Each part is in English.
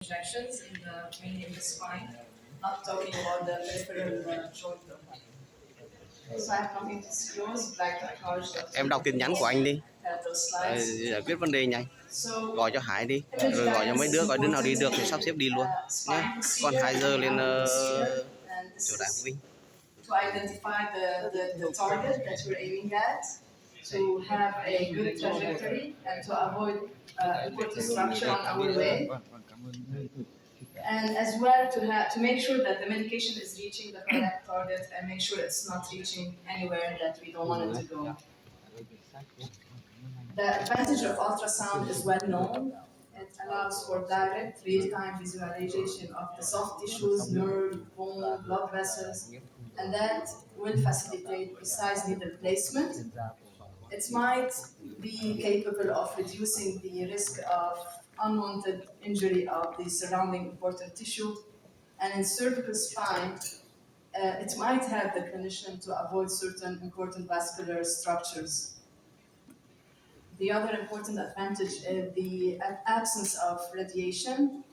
injections mainly in the spine, not talking about the peripheral joint. So I have nothing to disclose, like to acknowledge the Em đọc tin nhắn của anh đi. those slides. Giải quyết vấn đề nhanh. So Gọi cho Hải đi, image rồi gọi cho mấy guidance đứa, is gọi đứa nào đi được thì important sắp xếp đi luôn in nhé. spine Còn procedure 2 giờ and lên other procedure, and this chỗ Đảng is Vinh. to identify the target that we're aiming at, to have a good trajectory, and to avoid important structure on our way. And as well to make sure that the medication is reaching the correct target and make sure it's not reaching anywhere that we don't want it to go. The advantage of ultrasound is well known. It allows for direct, real-time visualization of the soft tissues, nerve, bone, blood vessels, and that will facilitate precise needle placement. It might be capable of reducing the risk of unwanted injury of the surrounding important tissue. And in cervical spine, it might help the clinician to avoid certain important vascular structures. The other important advantage is the absence of radiation,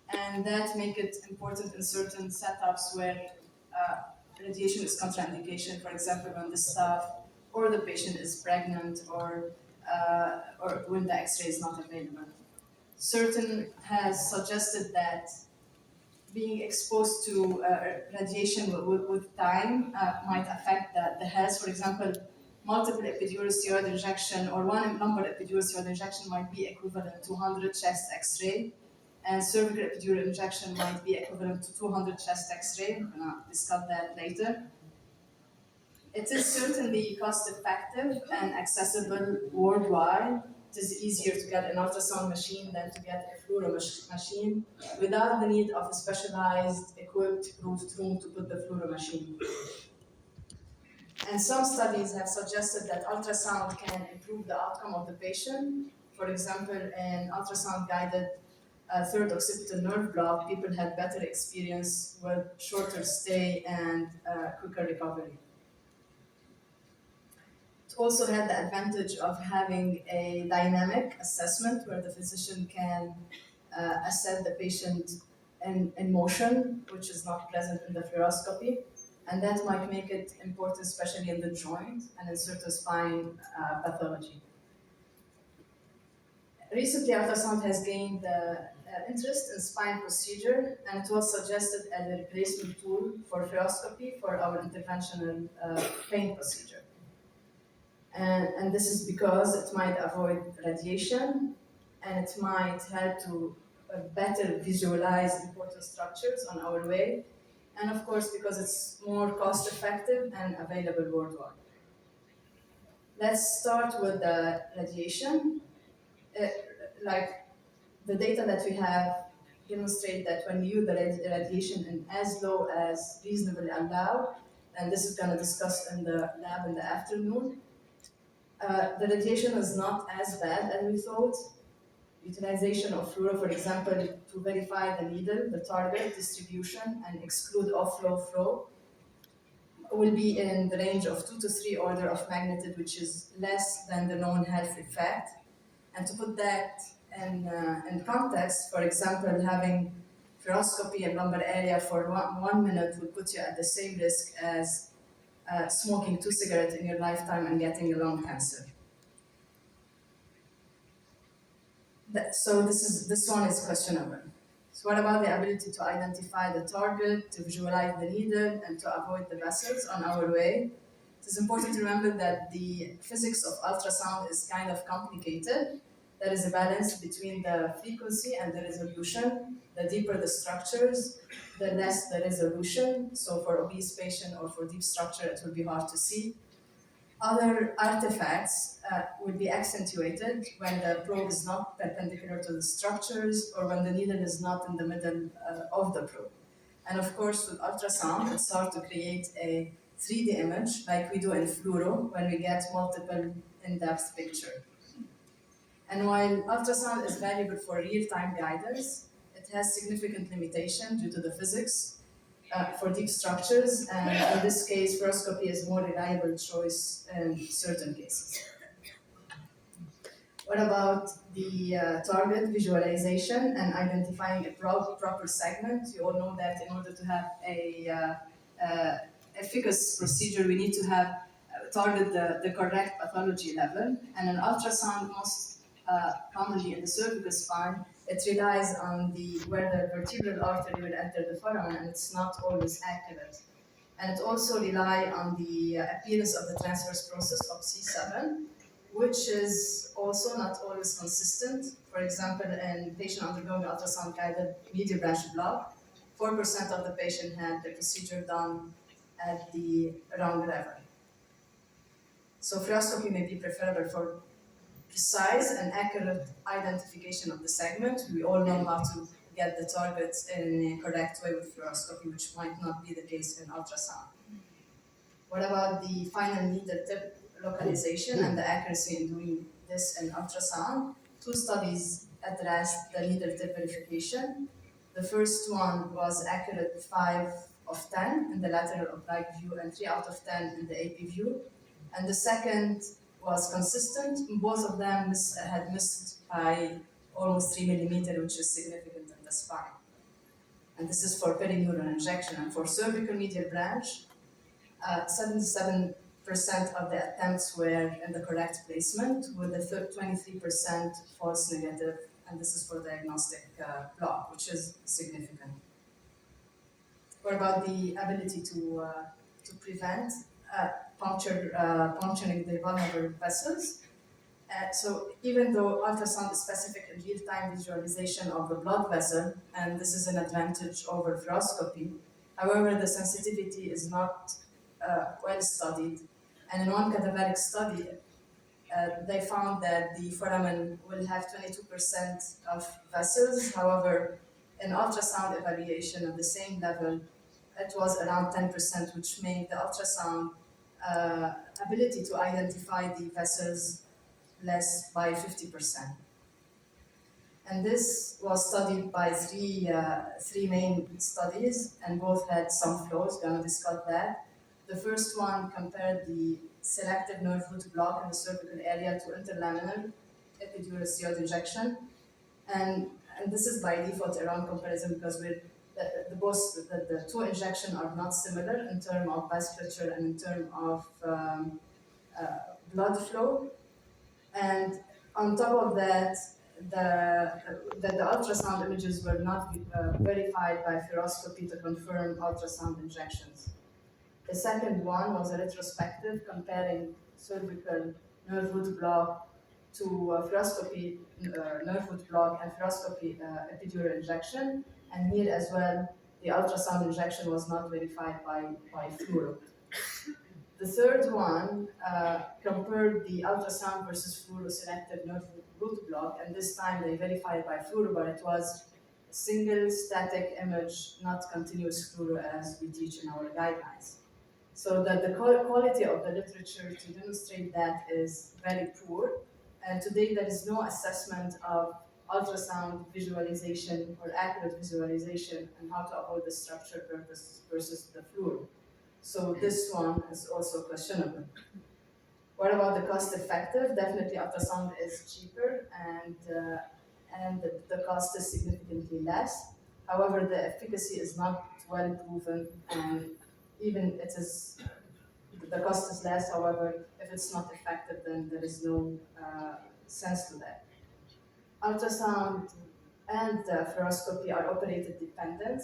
and that make it important in certain setups where radiation is contraindication. For example, when the staff or the patient is pregnant, or when the X-ray is not available. Certain has suggested that being exposed to radiation with time might affect the health. For example, multiple epidural steroid injection or one lumbar epidural steroid injection might be equivalent to 100 chest X-ray, and cervical epidural injection might be equivalent to 200 chest X-ray. I'm gonna discuss that later. It is certainly cost-effective and accessible worldwide. It is easier to get an ultrasound machine than to get a fluoro machine without the need of a specialized equipped closed room to put the fluoro machine. And some studies have suggested that ultrasound can improve the outcome of the patient. For example, in ultrasound-guided third occipital nerve block, people had better experience with shorter stay and quicker recovery. It also had the advantage of having a dynamic assessment where the physician can assess the patient in motion, which is not present in the fluoroscopy. And that might make it important, especially in the joint and in certain spine pathology. Recently, ultrasound has gained interest in spine procedure, and it was suggested as a replacement tool for fluoroscopy for our interventional pain procedure. And this is because it might avoid radiation, and it might help to better visualize important structures on our way, and of course because it's more cost effective and available worldwide. Let's start with the radiation. Like the data that we have demonstrate that when you use the radiation in as low as reasonably allowed, and this is going to discuss in the lab in the afternoon, the radiation is not as bad as we thought. Utilization of fluoro, for example, to verify the needle, the target distribution, and exclude off-flow flow, will be in the range of 2 to 3 order of magnitude, which is less than the known health effect. And to put that in context, for example, having fluoroscopy in lumbar area for 1 minute will put you at the same risk as smoking 2 cigarettes in your lifetime and getting a lung cancer. So this one is questionable. So what about the ability to identify the target, to visualize the needle, and to avoid the vessels on our way? It is important to remember that the physics of ultrasound is kind of complicated. There is a balance between the frequency and the resolution. The deeper the structures, the less the resolution. So for obese patient or for deep structure, it will be hard to see. Other artifacts will be accentuated when the probe is not perpendicular to the structures or when the needle is not in the middle of the probe. And of course, with ultrasound, it's hard to create a 3D image like we do in fluoro when we get multiple in-depth picture. And while ultrasound is valuable for real-time guidance, it has significant limitation due to the physics for deep structures, and in this case, fluoroscopy is a more reliable choice in certain cases. What about the target visualization and identifying a proper segment? You all know that in order to have a efficacious procedure, we need to have target the correct pathology level. And an ultrasound, most commonly in the cervical spine, it relies on the where the vertebral artery will enter the foramen, and it's not always accurate. And it also relies on the appearance of the transverse process of C7, which is also not always consistent. For example, in patient undergoing ultrasound-guided medial branch block, 4% of the patient had the procedure done at the wrong level. So fluoroscopy may be preferable for precise and accurate identification of the segment. We all know how to get the targets in a correct way with fluoroscopy, which might not be the case in ultrasound. What about the final needle tip localization and the accuracy in doing this in ultrasound? Two studies addressed the needle tip verification. The first one was accurate 5 of 10 in the lateral oblique view and 3 out of 10 in the AP view. And the second was consistent. Both of them had missed by almost 3 millimeters, which is significant in the spine. And this is for perineural injection. And for cervical medial branch, 77% of the attempts were in the correct placement, with a 23% false negative, and this is for diagnostic block, which is significant. What about the ability to prevent puncturing the vulnerable vessels? So even though ultrasound is specific in real-time visualization of the blood vessel, and this is an advantage over fluoroscopy, however, the sensitivity is not well studied. And in one cadaveric study, they found that the foramen will have 22% of vessels. However, in ultrasound evaluation of the same level, it was around 10%, which made the ultrasound ability to identify the vessels less by 50%. And this was studied by three main studies, and both had some flaws. We're going to discuss that. The first one compared the selective nerve root block in the cervical area to interlaminar epidural steroid injection. And this is by default a wrong comparison because the two injections are not similar in terms of vasculature and in terms of blood flow. And on top of that, the ultrasound images were not verified by fluoroscopy to confirm ultrasound injections. The second one was a retrospective comparing cervical nerve root block to fluoroscopy nerve root block and fluoroscopy epidural injection. And here as well, the ultrasound injection was not verified by fluoro. The third one compared the ultrasound versus fluoroselective nerve root block, and this time they verified by fluoro, but it was a single static image, not continuous fluoro as we teach in our guidelines. So that the quality of the literature to demonstrate that is very poor, and today there is no assessment of ultrasound visualization or accurate visualization and how to avoid the structure versus the fluoro. So this one is also questionable. What about the cost effective? Definitely ultrasound is cheaper and the cost is significantly less. However, the efficacy is not well proven, and even the cost is less. However, if it's not effective, then there is no sense to that. Ultrasound and fluoroscopy are operated dependent,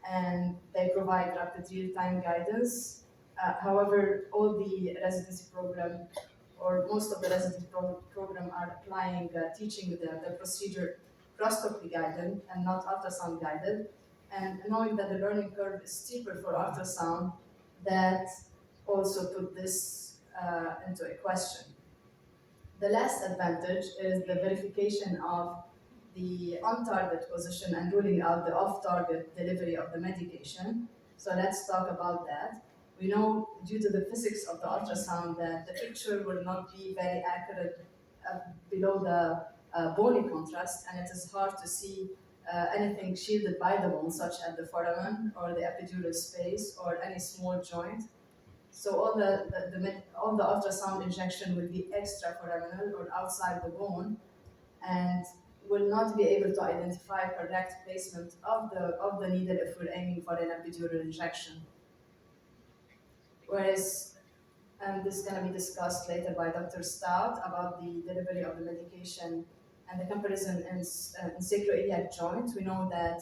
and they provide rapid real-time guidance. However, all the residency program, or most of the residency program, are applying, teaching the procedure fluoroscopy guided and not ultrasound guided. And knowing that the learning curve is steeper for ultrasound, that also put this into a question. The last advantage is the verification of the on-target position and ruling out the off-target delivery of the medication. So let's talk about that. We know due to the physics of the ultrasound that the picture will not be very accurate below the bony contrast, and it is hard to see anything shielded by the bone, such as the foramen or the epidural space or any small joint. So all the ultrasound injection will be extraforaminal or outside the bone, and will not be able to identify correct placement of the needle if we're aiming for an epidural injection. Whereas, and this is going to be discussed later by Dr. Stout about the delivery of the medication and the comparison in sacroiliac joint. We know that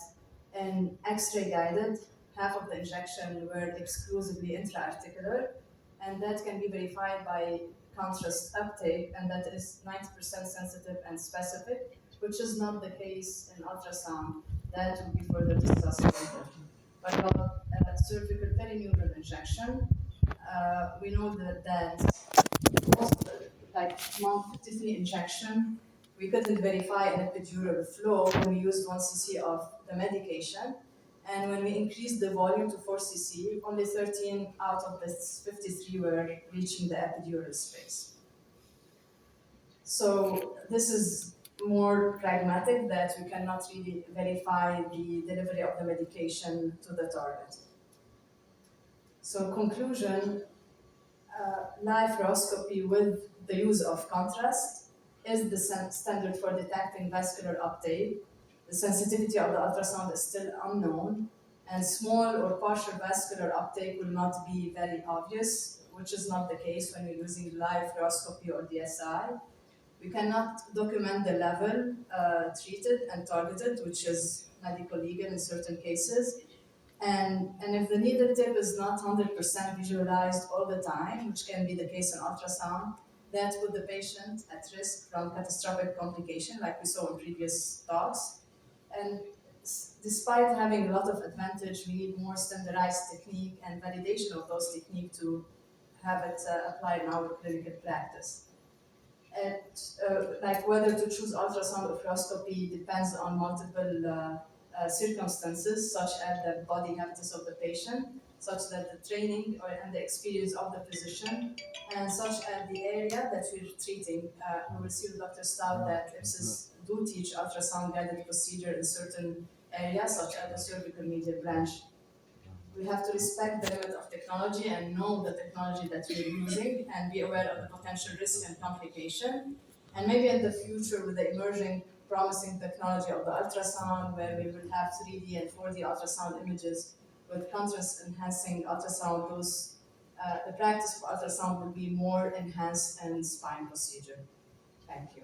in X-ray guided, half of the injection were exclusively intra-articular, and that can be verified by contrast uptake, and that is 90% sensitive and specific, which is not the case in ultrasound. That will be further discussed later. But about cervical perineural injection, we know that most, like month 53 injection, we couldn't verify an epidural flow when we used 1 cc of the medication. And when we increased the volume to 4 cc, only 13 out of the 53 were reaching the epidural space. So this is more pragmatic, that we cannot really verify the delivery of the medication to the target. So conclusion, live fluoroscopy with the use of contrast is the standard for detecting vascular uptake. The sensitivity of the ultrasound is still unknown, and small or partial vascular uptake will not be very obvious, which is not the case when you're using live fluoroscopy or DSI. We cannot document the level treated and targeted, which is medical legal in certain cases. And if the needle tip is not 100% visualized all the time, which can be the case in ultrasound, that put the patient at risk from catastrophic complication, like we saw in previous talks. And despite having a lot of advantage, we need more standardized technique and validation of those techniques to have it applied in our clinical practice. And like whether to choose ultrasound or fluoroscopy depends on multiple circumstances, such as the body habitus of the patient, such that the training and the experience of the physician, and such as the area that we're treating. We will see with Dr. Stout that IPSIS do teach ultrasound guided procedure in certain areas, such as the cervical medial branch. We have to respect the limit of technology and know the technology that we're using and be aware of the potential risk and complication. And maybe in the future, with the emerging promising technology of the ultrasound, where we will have 3D and 4D ultrasound images with contrast enhancing ultrasound, the practice of ultrasound will be more enhanced in spine procedure. Thank you.